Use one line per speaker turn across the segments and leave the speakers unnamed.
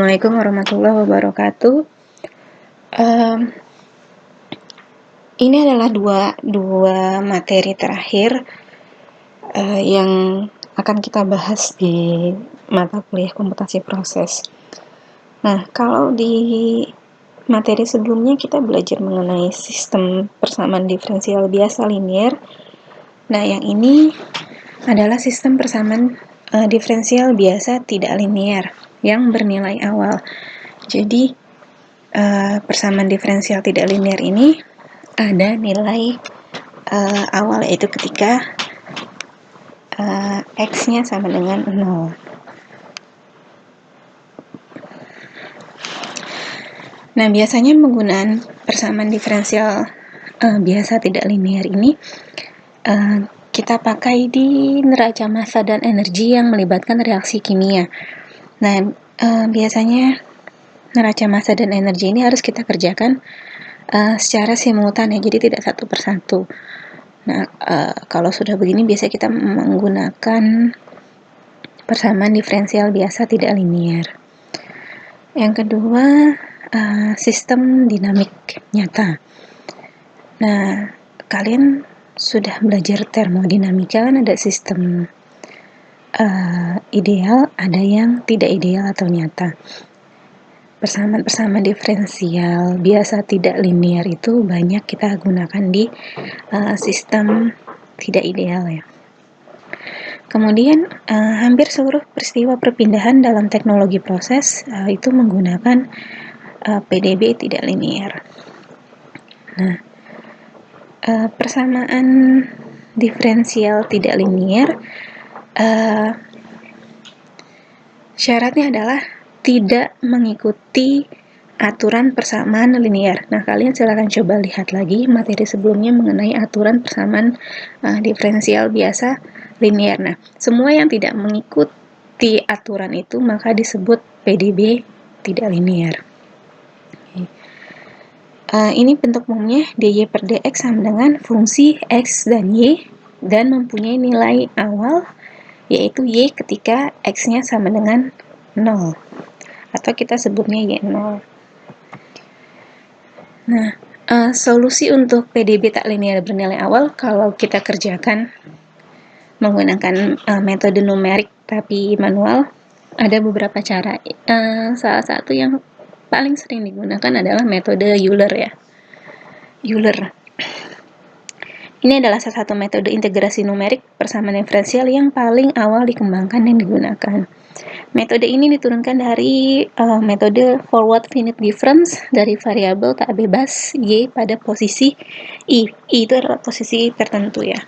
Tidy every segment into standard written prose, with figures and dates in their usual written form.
Assalamualaikum warahmatullahi wabarakatuh. Ini adalah dua materi terakhir yang akan kita bahas di mata kuliah komputasi proses. Nah, kalau di materi sebelumnya kita belajar mengenai sistem persamaan diferensial biasa linear. Nah, yang ini adalah sistem persamaan diferensial biasa tidak linear yang bernilai awal. Jadi, persamaan diferensial tidak linear ini ada nilai awal, yaitu ketika x-nya sama dengan 0. Nah, biasanya penggunaan persamaan diferensial biasa tidak linear ini kita pakai di neraca massa dan energi yang melibatkan reaksi kimia. Nah, biasanya neraca massa dan energi ini harus kita kerjakan secara simultan ya, jadi tidak satu persatu. Nah, kalau sudah begini biasanya kita menggunakan persamaan diferensial biasa tidak linear. Yang kedua, sistem dinamik nyata. Nah, kalian sudah belajar termodinamika, kan ada sistem ideal, ada yang tidak ideal atau nyata. Persamaan diferensial biasa tidak linear itu banyak kita gunakan di sistem tidak ideal ya. Kemudian hampir seluruh peristiwa perpindahan dalam teknologi proses itu menggunakan PDB tidak linear. Nah, persamaan diferensial tidak linear syaratnya adalah tidak mengikuti aturan persamaan linear. Nah, kalian silakan coba lihat lagi materi sebelumnya mengenai aturan persamaan diferensial biasa linear. Nah, semua yang tidak mengikuti aturan itu maka disebut PDB tidak linear. Ini bentuk umumnya dy per dx sama dengan fungsi x dan y dan mempunyai nilai awal yaitu y ketika x-nya sama dengan 0 atau kita sebutnya y0. Nah, solusi untuk PDB tak linear bernilai awal kalau kita kerjakan menggunakan metode numerik tapi manual, ada beberapa cara. Salah satu yang paling sering digunakan adalah metode Euler ya. Euler. Ini adalah salah satu metode integrasi numerik persamaan diferensial yang paling awal dikembangkan dan digunakan. Metode ini diturunkan dari metode forward finite difference dari variabel tak bebas y pada posisi i. I itu adalah posisi tertentu ya.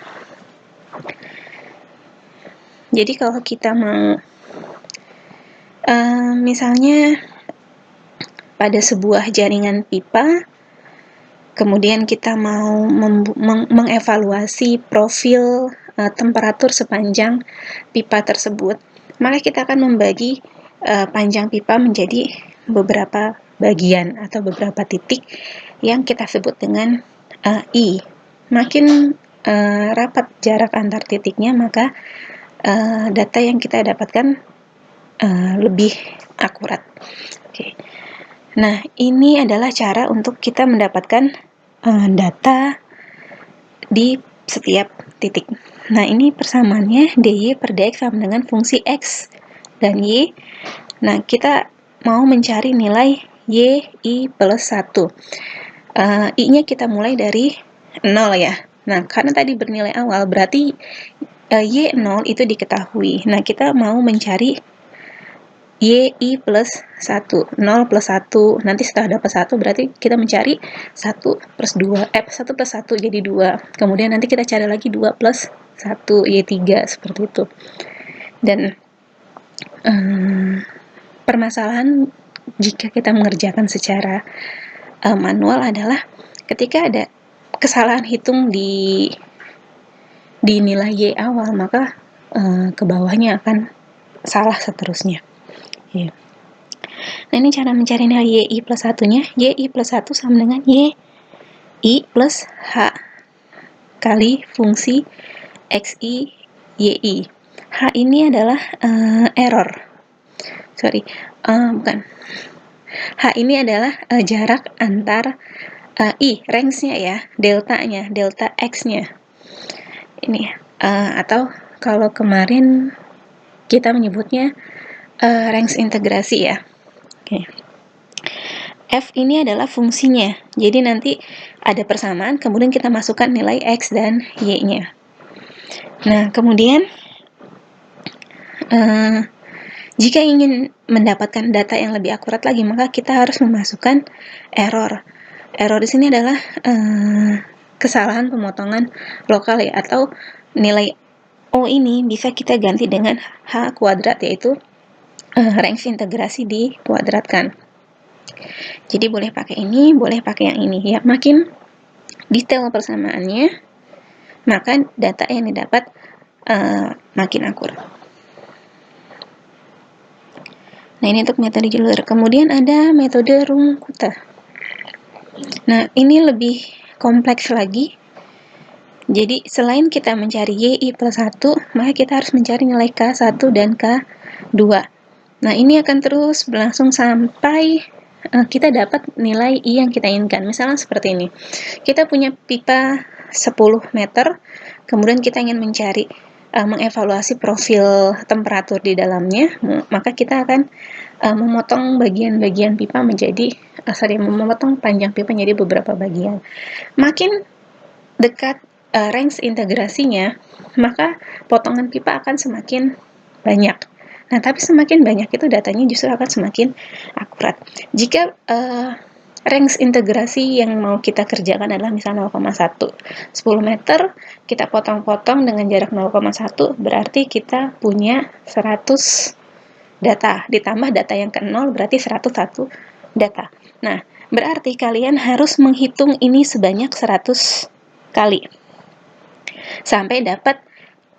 Jadi kalau kita mau misalnya pada sebuah jaringan pipa, kemudian kita mau mengevaluasi profil temperatur sepanjang pipa tersebut, maka kita akan membagi panjang pipa menjadi beberapa bagian atau beberapa titik yang kita sebut dengan I. Makin rapat jarak antar titiknya, maka data yang kita dapatkan lebih akurat. Oke. Nah, ini adalah cara untuk kita mendapatkan data di setiap titik. Nah, ini persamaannya dy per dx sama dengan fungsi x dan y. Nah, kita mau mencari nilai y i plus 1. I-nya kita mulai dari 0 ya. Nah, karena tadi bernilai awal, berarti y0 itu diketahui. Nah, kita mau mencari y i plus 1, 0 plus 1, nanti setelah dapat 1 berarti kita mencari 1 plus 2, 1 plus 1 jadi 2, kemudian nanti kita cari lagi 2 plus 1, y3, seperti itu. Dan permasalahan jika kita mengerjakan secara manual adalah ketika ada kesalahan hitung di nilai y awal, maka ke bawahnya akan salah seterusnya. Ya. Nah, ini cara mencari nilai y i plus 1-nya. Y i plus 1 sama dengan y i plus h kali fungsi x i y i. H ini adalah error. bukan. H ini adalah jarak antar I, range-nya ya, deltanya, delta X-nya. Ini atau kalau kemarin kita menyebutnya range integrasi ya. Oke. F ini adalah fungsinya. Jadi nanti ada persamaan, kemudian kita masukkan nilai X dan Y-nya. Nah, kemudian jika ingin mendapatkan data yang lebih akurat lagi, maka kita harus memasukkan error. Error di sini adalah kesalahan pemotongan lokal ya, atau nilai O ini bisa kita ganti dengan H kuadrat, yaitu range integrasi dikuadratkan. Jadi boleh pakai ini, boleh pakai yang ini ya. Makin detail persamaannya, maka data yang didapat makin akurat. Nah, ini untuk metode Euler. Kemudian ada metode Runge-Kutta. Nah, ini lebih kompleks lagi. Jadi, selain kita mencari YI plus 1, maka kita harus mencari nilai K1 dan K2. Nah, ini akan terus berlangsung sampai kita dapat nilai I yang kita inginkan. Misalnya seperti ini. Kita punya pipa 10 meter, kemudian kita ingin mencari mengevaluasi profil temperatur di dalamnya, maka kita akan memotong bagian-bagian pipa menjadi memotong panjang pipa menjadi beberapa bagian. Makin dekat range integrasinya, maka potongan pipa akan semakin banyak. Nah, tapi semakin banyak itu datanya justru akan semakin akurat. Jika range integrasi yang mau kita kerjakan adalah misalnya 0,1, 10 meter, kita potong-potong dengan jarak 0,1, berarti kita punya 100 data, ditambah data yang ke 0 berarti 101 data. Nah, berarti kalian harus menghitung ini sebanyak 100 kali sampai dapat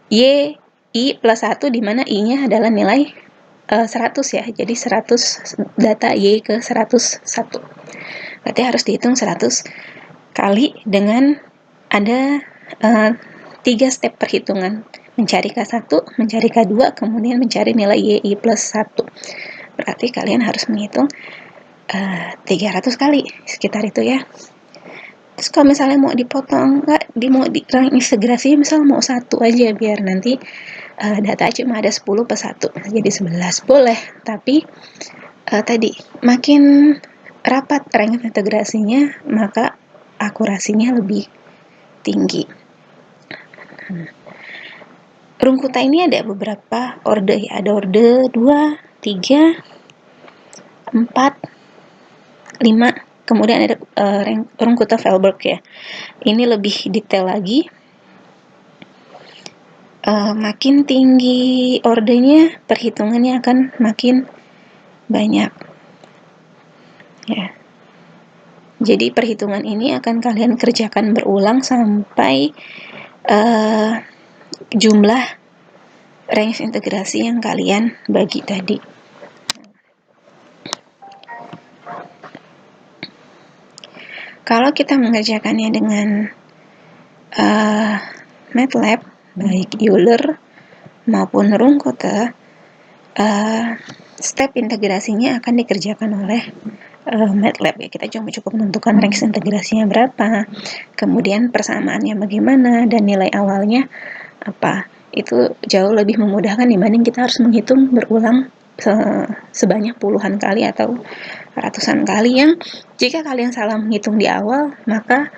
Y I plus 1, di mana I-nya adalah nilai 100 ya, jadi 100 data Y ke 101. Berarti harus dihitung 100 kali dengan ada 3 step perhitungan. Mencari K1, mencari K2, kemudian mencari nilai YI plus 1. Berarti kalian harus menghitung 300 kali, sekitar itu ya. Terus kalau misalnya mau dipotong, mau integrasinya misalnya mau 1 aja, biar nanti data cuma ada 10 per 1, jadi 11, boleh. Tapi tadi, makin rapat range integrasinya, maka akurasinya lebih tinggi. Runge-Kutta ini ada beberapa orde ya, ada orde 2, 3, 4, 5, kemudian ada Runge-Kutta-Fehlberg ya. Ini lebih detail lagi. Makin tinggi ordenya, perhitungannya akan makin banyak. Ya. Jadi perhitungan ini akan kalian kerjakan berulang sampai jumlah range integrasi yang kalian bagi tadi. Kalau kita mengerjakannya dengan MATLAB, baik Euler maupun Runge-Kutta, step integrasinya akan dikerjakan oleh MATLAB ya. Kita cuma cukup menentukan range integrasinya berapa, kemudian persamaannya bagaimana, dan nilai awalnya apa. Itu jauh lebih memudahkan dibanding kita harus menghitung berulang sebanyak puluhan kali atau ratusan kali, yang jika kalian salah menghitung di awal, maka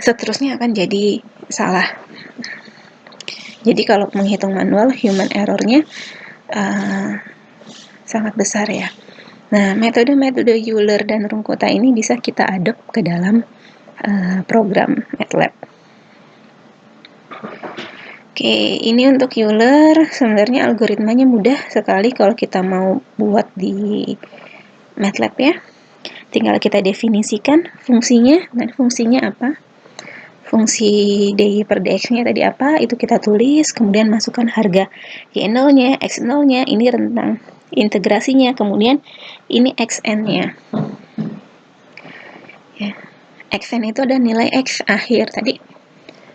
seterusnya akan jadi salah. Jadi kalau menghitung manual, human error-nya sangat besar ya. Nah, metode-metode Euler dan Runge-Kutta ini bisa kita adopt ke dalam program MATLAB. Oke, ini untuk Euler. Sebenarnya algoritmanya mudah sekali kalau kita mau buat di MATLAB ya. Tinggal kita definisikan fungsinya. Nah, fungsinya apa? Fungsi dy per dx-nya tadi apa? Itu kita tulis, kemudian masukkan harga y0-nya, x0-nya, ini rentang integrasinya, kemudian ini xn-nya. Ya. Xn itu ada nilai x akhir tadi.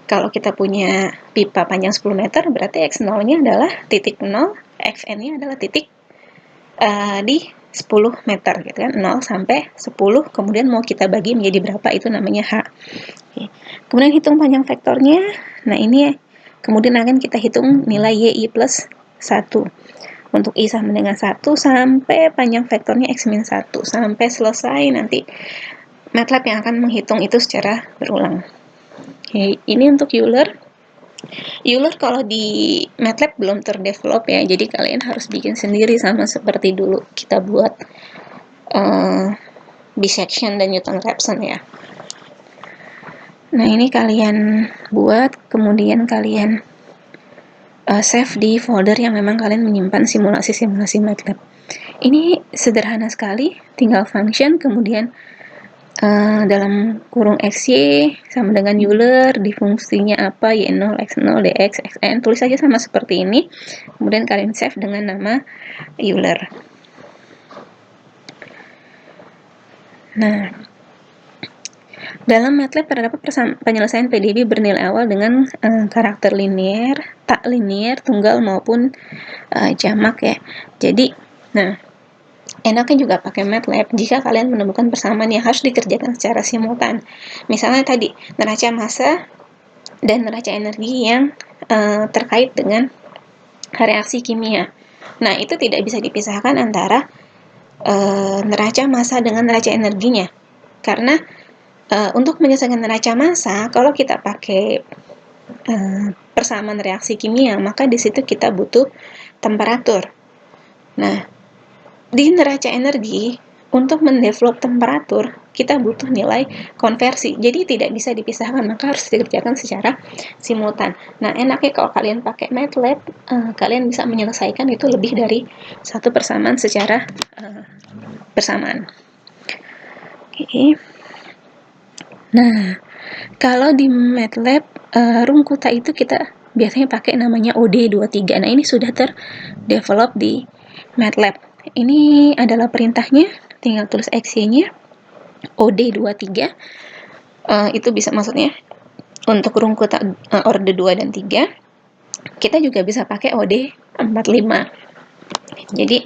Kalau kita punya pipa panjang 10 meter, berarti x0-nya adalah titik 0, xn-nya adalah titik di 10 meter gitu kan, 0 sampai 10, kemudian mau kita bagi menjadi berapa, itu namanya H. Oke. Kemudian hitung panjang vektornya. Nah, ini kemudian akan kita hitung nilai YI plus 1. Untuk I sama dengan 1 sampai panjang vektornya X-1 sampai selesai, nanti MATLAB yang akan menghitung itu secara berulang. Oke, ini untuk Euler. Euler kalau di MATLAB belum terdevelop ya, jadi kalian harus bikin sendiri sama seperti dulu kita buat bisection dan Newton-Raphson ya. Nah, ini kalian buat, kemudian kalian save di folder yang memang kalian menyimpan simulasi-simulasi MATLAB. Ini sederhana sekali, tinggal function, kemudian dalam kurung XY sama dengan Euler, di fungsinya apa, Y0, X0, DX, XN, tulis saja sama seperti ini, kemudian kalian save dengan nama Euler. Nah, dalam MATLAB terdapat penyelesaian PDB bernilai awal dengan karakter linear, tak linear, tunggal maupun jamak ya. Jadi, nah, enaknya juga pakai MATLAB jika kalian menemukan persamaan yang harus dikerjakan secara simultan. Misalnya tadi, neraca massa dan neraca energi yang terkait dengan reaksi kimia. Nah, itu tidak bisa dipisahkan antara neraca massa dengan neraca energinya. Karena untuk menyelesaikan neraca massa, kalau kita pakai persamaan reaksi kimia, maka di situ kita butuh temperatur. Nah, di neraca energi, untuk mendevelop temperatur, kita butuh nilai konversi. Jadi tidak bisa dipisahkan, maka harus dikerjakan secara simultan. Nah, enaknya kalau kalian pakai MATLAB, kalian bisa menyelesaikan itu lebih dari satu persamaan secara bersamaan. Oke. Nah, kalau di MATLAB, rungkuta itu kita biasanya pakai namanya OD23. Nah, ini sudah terdevelop di MATLAB. Ini adalah perintahnya, tinggal tulis XY-nya, OD23. Itu bisa maksudnya untuk rungkuta orde 2 dan 3. Kita juga bisa pakai OD45. Jadi,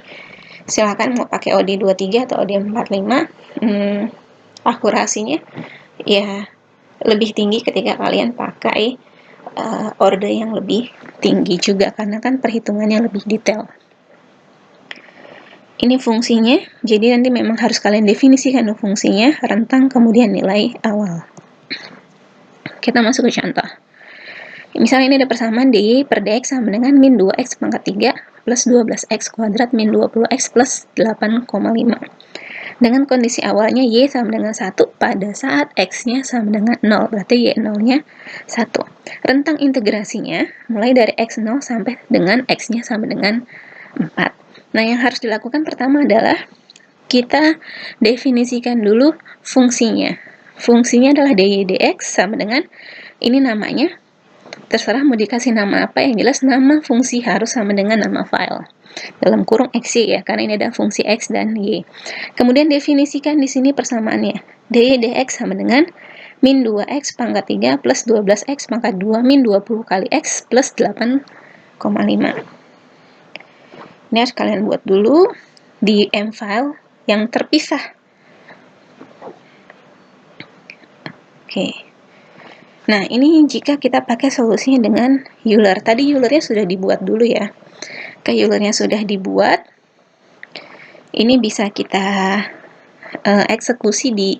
silakan mau pakai OD23 atau OD45. Akurasinya ya lebih tinggi ketika kalian pakai orde yang lebih tinggi juga, karena kan perhitungannya lebih detail. Ini fungsinya, jadi nanti memang harus kalian definisikan fungsinya, rentang, kemudian nilai awal. Kita masuk ke contoh. Misalnya ini ada persamaan DY per DX sama dengan min 2X pangkat 3 plus 12X kuadrat min 20X plus 8,5. Dengan kondisi awalnya Y sama dengan 1 pada saat X-nya sama dengan 0, berarti Y0-nya 1. Rentang integrasinya mulai dari X0 sampai dengan X-nya sama dengan 4. Nah, yang harus dilakukan pertama adalah kita definisikan dulu fungsinya. Fungsinya adalah dy dx sama dengan, ini namanya, terserah mau dikasih nama apa, yang jelas nama fungsi harus sama dengan nama file. Dalam kurung XY ya, karena ini ada fungsi X dan Y. Kemudian definisikan di sini persamaannya. dy dx sama dengan min 2X pangkat 3 plus 12X pangkat 2 min 20 kali X plus 8,5. Ini harus kalian buat dulu di M-file yang terpisah. Oke. Nah, ini jika kita pakai solusinya dengan Euler. Tadi Eulernya sudah dibuat dulu ya. Eulernya sudah dibuat. Ini bisa kita eksekusi di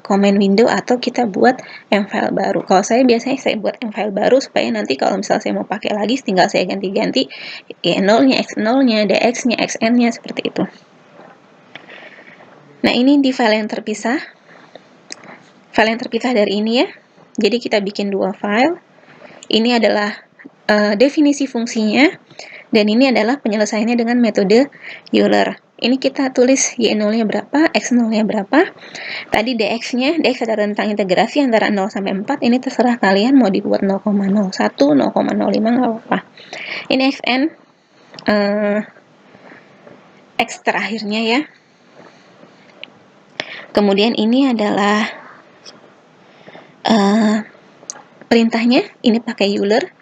command window atau kita buat M-file baru. Kalau saya biasanya saya buat M-file baru supaya nanti kalau misalnya saya mau pakai lagi, tinggal saya ganti-ganti Y0-nya, X0-nya, DX-nya, XN-nya, seperti itu. Nah, ini di file yang terpisah. File yang terpisah dari ini ya. Jadi kita bikin dua file. Ini adalah definisi fungsinya, dan ini adalah penyelesaiannya dengan metode Euler. Ini kita tulis Y0-nya berapa, X0-nya berapa. Tadi DX-nya, DX ada rentang integrasi antara 0 sampai 4. Ini terserah kalian mau dibuat 0,01, 0,05, nggak apa-apa. Ini XN, X terakhirnya ya. Kemudian ini adalah perintahnya, ini pakai Euler.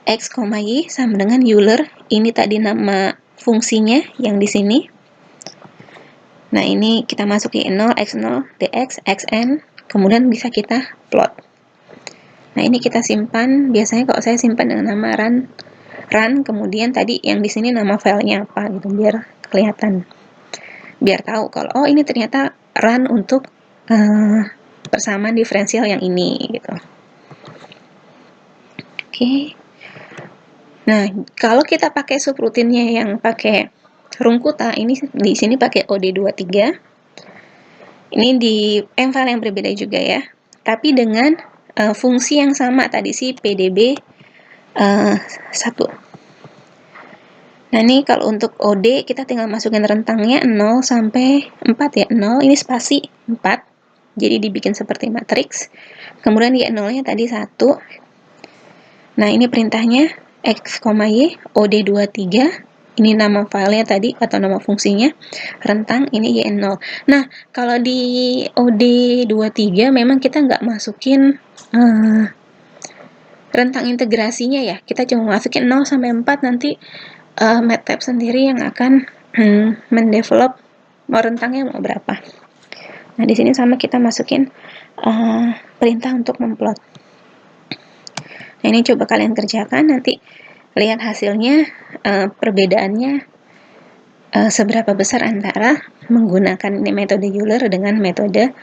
X, Y sama dengan Euler. Ini tadi nama fungsinya yang di sini. Nah, ini kita masuki 0, x0, dx, xn, kemudian bisa kita plot. Nah, ini kita simpan, biasanya kalau saya simpan dengan nama run, kemudian tadi yang di sini nama filenya apa gitu, biar kelihatan. Biar tahu kalau, oh ini ternyata run untuk persamaan diferensial yang ini gitu. Oke. Nah, kalau kita pakai subrutinnya yang pakai Runkuta, ini di sini pakai OD23. Ini di file yang berbeda juga ya. Tapi dengan fungsi yang sama tadi sih PDB 1. Nah, ini kalau untuk OD kita tinggal masukin rentangnya 0 sampai 4 ya. 0 ini spasi 4. Jadi dibikin seperti matriks. Kemudian Y 0-nya tadi 1. Nah, ini perintahnya x, y, OD23, ini nama filenya tadi atau nama fungsinya, rentang ini Y0. Nah, kalau di OD23 memang kita nggak masukin rentang integrasinya ya, kita cuma masukin 0 sampai 4, nanti MATLAB sendiri yang akan mendevelop mau rentangnya mau berapa. Nah, di sini sama kita masukin perintah untuk memplot. Nah, ini coba kalian kerjakan, nanti lihat hasilnya, perbedaannya seberapa besar antara menggunakan metode Euler dengan metode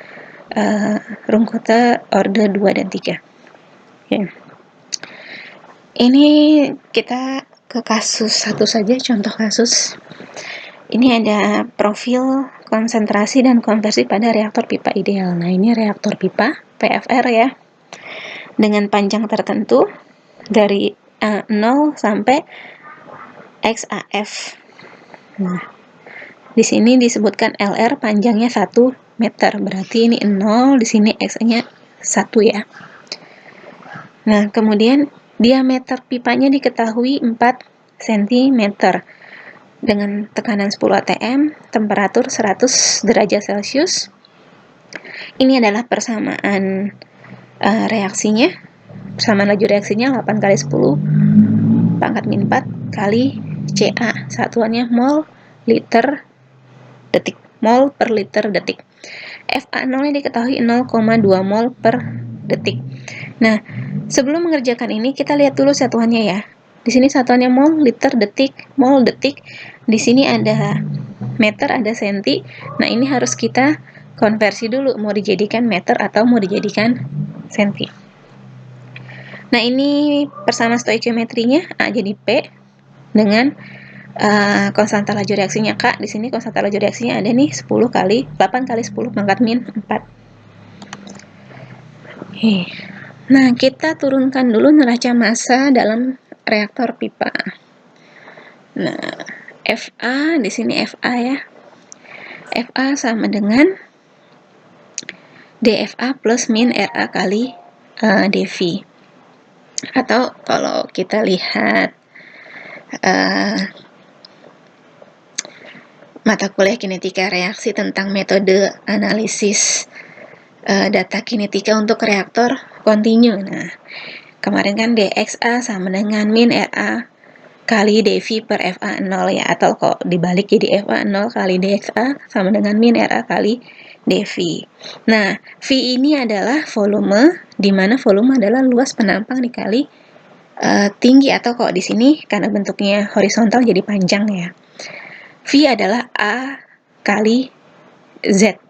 Runkuta orde 2 dan 3. Oke. Ini kita ke kasus satu saja, contoh kasus. Ini ada profil konsentrasi dan konversi pada reaktor pipa ideal. Nah, ini reaktor pipa, PFR ya, dengan panjang tertentu dari 0 sampai XAF. Nah, di sini disebutkan LR panjangnya 1 meter, berarti ini 0, di sini X-nya 1 ya. Nah, kemudian diameter pipanya diketahui 4 cm dengan tekanan 10 atm, temperatur 100 derajat Celcius. Ini adalah persamaan reaksinya, persamaan laju reaksinya 8 kali 10 pangkat min 4 kali CA, satuannya mol liter detik, mol per liter detik. FA0-nya diketahui 0,2 mol per detik. Nah, sebelum mengerjakan ini kita lihat dulu satuannya ya. Di sini satuannya mol, liter, detik, mol, detik. Di sini ada meter, ada senti. Nah, ini harus kita konversi dulu, mau dijadikan meter atau mau dijadikan senti. Nah, ini persamaan stoikiometrinya A jadi P dengan konstanta laju reaksinya K. Di sini konstanta laju reaksinya ada nih 8 kali 10 pangkat min 4. Nah, kita turunkan dulu neraca massa dalam reaktor pipa. Nah, FA di sini FA ya. FA sama dengan DFA plus min RA kali dV. Atau kalau kita lihat mata kuliah kinetika reaksi tentang metode analisis data kinetika untuk reaktor kontinu. Nah, kemarin kan dXA sama dengan min RA kali dV per FA0 ya, atau kok dibalik jadi FA0 kali dXA sama dengan min RA kali dV. Nah, V ini adalah volume, di mana volume adalah luas penampang dikali tinggi, atau kok di sini karena bentuknya horizontal jadi panjang ya. V adalah A kali Z.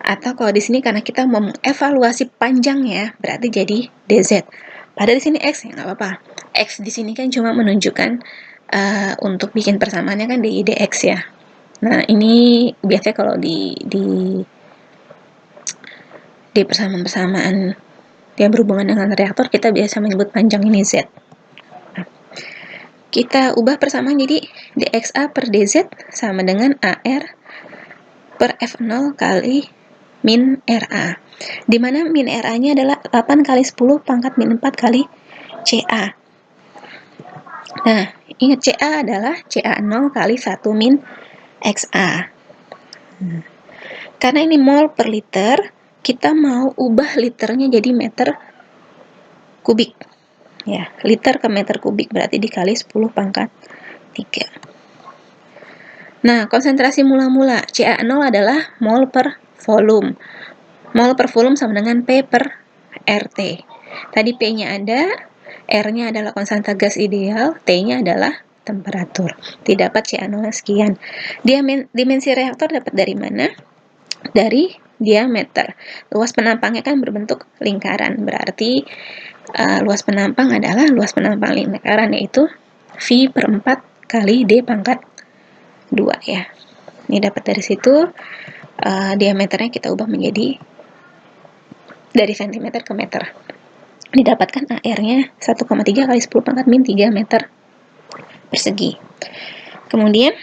Atau kalau di sini karena kita mengevaluasi panjang ya, berarti jadi DZ. Padahal di sini X ya nggak apa-apa. X di sini kan cuma menunjukkan untuk bikin persamaannya kan DI DX ya. Nah, ini biasanya kalau di persamaan-persamaan yang berhubungan dengan reaktor, kita biasa menyebut panjang ini Z. Nah, kita ubah persamaan jadi dXA per dZ sama dengan AR per F0 kali min RA, di mana min RA-nya adalah 8 kali 10 pangkat min 4 kali CA. Nah, ingat CA adalah CA0 kali 1 min XA. Karena ini mol per liter, kita mau ubah liternya jadi meter kubik. Ya, liter ke meter kubik berarti dikali 10 pangkat 3. Nah, konsentrasi mula-mula CA0 adalah mol per volume. Mol per volume sama dengan P per RT. Tadi P-nya ada, R-nya adalah konstanta gas ideal, T-nya adalah temperatur. Didapat CA0 sekian. Dimensi reaktor dapat dari mana? Dari diameter. Luas penampangnya kan berbentuk lingkaran, berarti luas penampang adalah luas penampang lingkaran, yaitu V per 4 kali D pangkat 2 ya. Ini dapat dari situ, diameternya kita ubah menjadi dari cm ke meter. Didapatkan AR-nya 1,3 kali 10 pangkat min 3 meter persegi. Kemudian,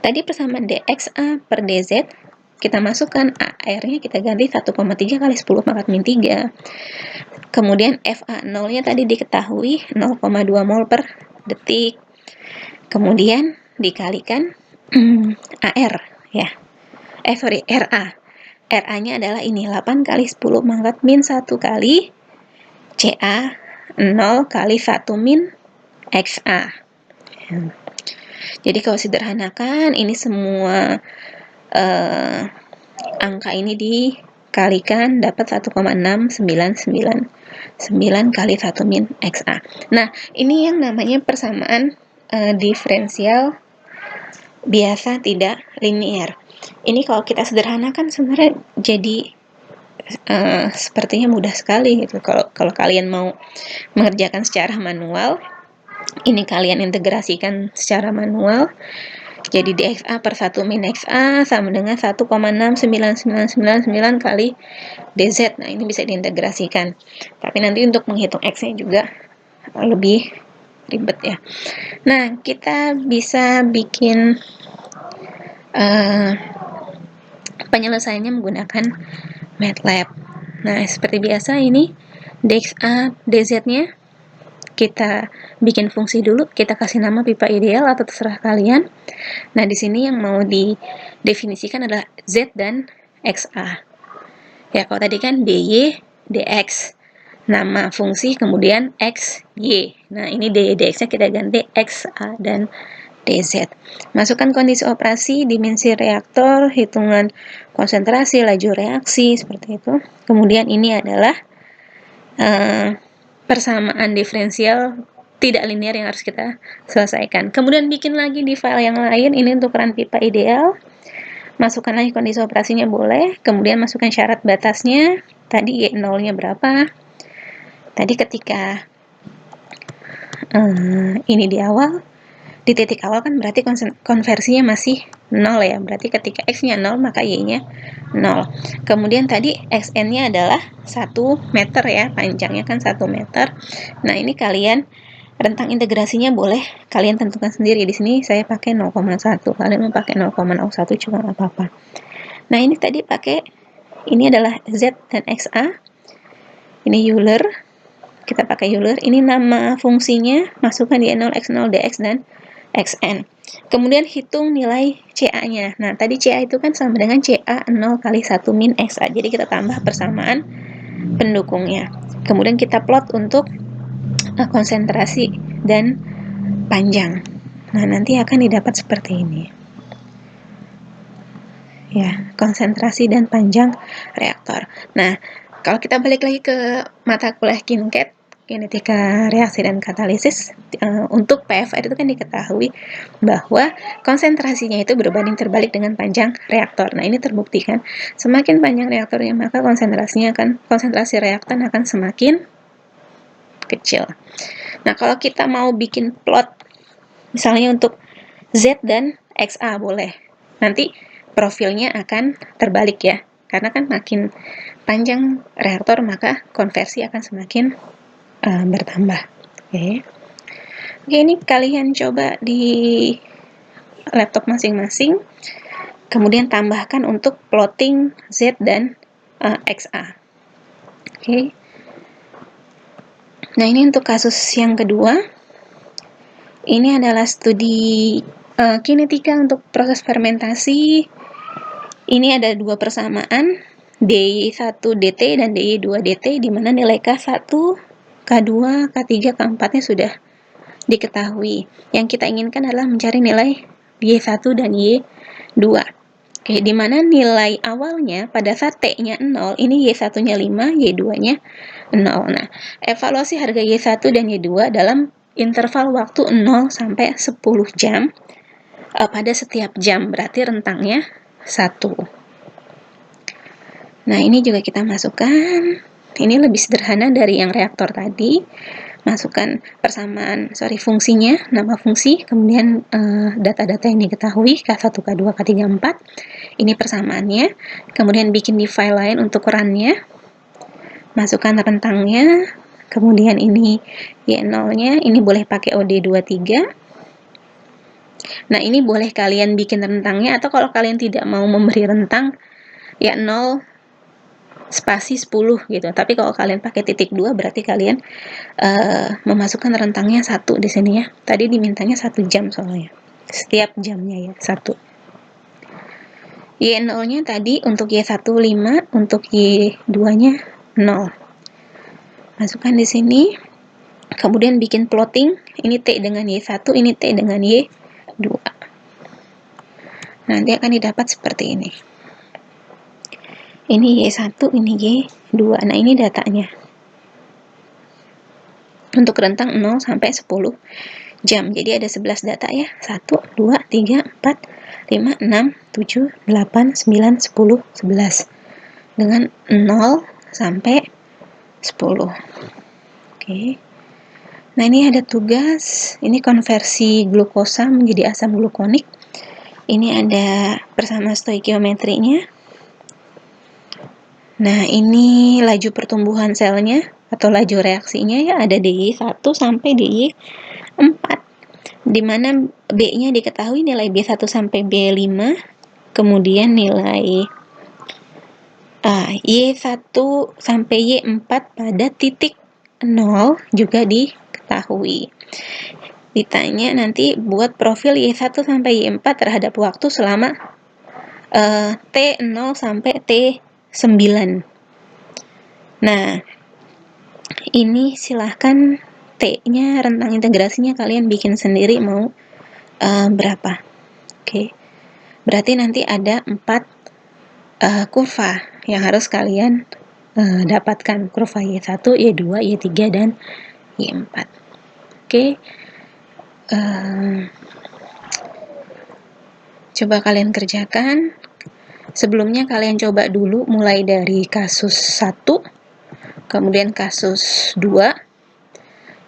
tadi persamaan dXA per dZ, kita masukkan AR-nya, kita ganti 1,3 kali 10 pangkat min 3. Kemudian FA0-nya tadi diketahui 0,2 mol per detik. Kemudian dikalikan AR ya. RA. RA-nya adalah ini 8 kali 10 pangkat min 1 kali CA 0 kali 1 min XA. Jadi kalau sederhanakan, ini semua angka ini dikalikan dapat 1,6999 kali 1 min XA. Nah, ini yang namanya persamaan diferensial biasa tidak linear. Ini kalau kita sederhanakan sebenarnya jadi sepertinya mudah sekali gitu. Kalau kalian mau mengerjakan secara manual, ini kalian integrasikan secara manual. Jadi dXA per 1 min XA sama dengan 1,69999 kali DZ. Nah, ini bisa diintegrasikan. Tapi nanti untuk menghitung X-nya juga lebih ribet ya. Nah, kita bisa bikin penyelesaiannya menggunakan MATLAB. Nah, seperti biasa ini dXA dz-nya kita bikin fungsi dulu, kita kasih nama pipa ideal atau terserah kalian. Nah, di sini yang mau didefinisikan adalah Z dan XA. Ya, kalau tadi kan DY, DX. Nama fungsi, kemudian X, Y. Nah, ini DY, DX-nya kita ganti XA dan DZ. Masukkan kondisi operasi, dimensi reaktor, hitungan konsentrasi, laju reaksi, seperti itu. Kemudian ini adalah persamaan diferensial tidak linear yang harus kita selesaikan. Kemudian bikin lagi di file yang lain, ini untuk ukuran pipa ideal. Masukkan lagi kondisi operasinya boleh, kemudian masukkan syarat batasnya. Tadi Y0-nya berapa? Tadi ketika ini di awal, di titik awal kan berarti konversinya masih 0 ya, berarti ketika X-nya 0 maka Y-nya 0. Kemudian tadi Xn-nya adalah 1 meter ya, panjangnya kan 1 meter. Nah, ini kalian rentang integrasinya boleh kalian tentukan sendiri. Di sini saya pakai 0,1, kalian mau pakai 0,01 juga nggak apa-apa. Nah, ini tadi pakai, ini adalah Z dan XA, ini Euler, kita pakai Euler, ini nama fungsinya, masukkan di 0, X0, DX, dan XN. Kemudian hitung nilai CA-nya. Nah, tadi CA itu kan sama dengan CA 0 kali 1 min XA. Jadi kita tambah persamaan pendukungnya. Kemudian kita plot untuk konsentrasi dan panjang. Nah, nanti akan didapat seperti ini. Ya, konsentrasi dan panjang reaktor. Nah, kalau kita balik lagi ke mata kuliah KINCAT, kinetika reaksi dan katalisis, untuk PFR itu kan diketahui bahwa konsentrasinya itu berbanding terbalik dengan panjang reaktor. Nah, ini terbukti kan, semakin panjang reaktornya maka konsentrasi reaktan akan semakin kecil. Nah, kalau kita mau bikin plot misalnya untuk Z dan XA boleh. Nanti profilnya akan terbalik ya. Karena kan makin panjang reaktor maka konversi akan semakin bertambah. Oke, ini kalian coba di laptop masing-masing. Kemudian tambahkan untuk plotting Z dan XA. Oke. Nah, ini untuk kasus yang kedua. Ini adalah studi kinetika untuk proses fermentasi. Ini ada dua persamaan, DY1 dt dan DY2 dt, di mana nilai K1, K2, K3, K4-nya sudah diketahui. Yang kita inginkan adalah mencari nilai Y1 dan Y2. Oke, di mana nilai awalnya pada saat T-nya 0, ini Y1-nya 5, Y2-nya 0. Nah, evaluasi harga Y1 dan Y2 dalam interval waktu 0 sampai 10 jam pada setiap jam, berarti rentangnya 1. Nah, ini juga kita masukkan. Ini lebih sederhana dari yang reaktor tadi. Masukkan fungsinya, nama fungsi, kemudian data-data yang diketahui, K1, K2, K3, K4. Ini persamaannya. Kemudian bikin di file lain untuk run-nya. Masukkan rentangnya. Kemudian ini Y0-nya, ini boleh pakai OD23. Nah, ini boleh kalian bikin rentangnya, atau kalau kalian tidak mau memberi rentang, ya 0 spasi 10 gitu. Tapi kalau kalian pakai titik 2, berarti kalian memasukkan rentangnya 1 di sini ya. Tadi dimintanya 1 jam soalnya. Setiap jamnya ya, 1. Y0-nya tadi untuk Y1 5, untuk Y2-nya 0. Masukkan di sini. Kemudian bikin plotting. Ini T dengan Y1, ini T dengan Y2. Nanti akan didapat seperti ini. Ini Y1, ini Y2. Nah, ini datanya. Untuk rentang 0 sampai 10 jam. Jadi ada 11 data ya. 1, 2, 3, 4, 5, 6, 7, 8, 9, 10, 11. Dengan 0 sampai 10. Oke. Nah, ini ada tugas. Ini konversi glukosa menjadi asam glukonik. Ini ada bersama stoikiometrinya. Nah, ini laju pertumbuhan selnya atau laju reaksinya ya, ada DY1 sampai DY4. Di mana B-nya diketahui nilai B1 sampai B5, kemudian nilai Y1 sampai Y4 pada titik 0 juga diketahui. Ditanya nanti buat profil Y1 sampai Y4 terhadap waktu selama T0 sampai T9. Nah, ini silahkan T-nya, rentang integrasinya kalian bikin sendiri mau berapa. Oke. Berarti nanti ada 4 kurva yang harus kalian dapatkan. Kurva Y1, Y2, Y3, dan Y4. Oke. Coba kalian kerjakan. Sebelumnya kalian coba dulu mulai dari kasus 1, kemudian kasus 2.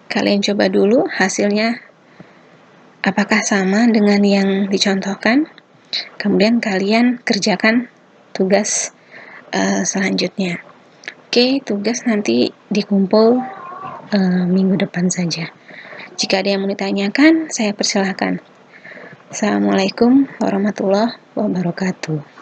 Kalian coba dulu hasilnya apakah sama dengan yang dicontohkan. Kemudian kalian kerjakan tugas selanjutnya. Oke, tugas nanti dikumpul minggu depan saja. Jika ada yang mau ditanyakan, saya persilahkan. Assalamualaikum warahmatullahi wabarakatuh.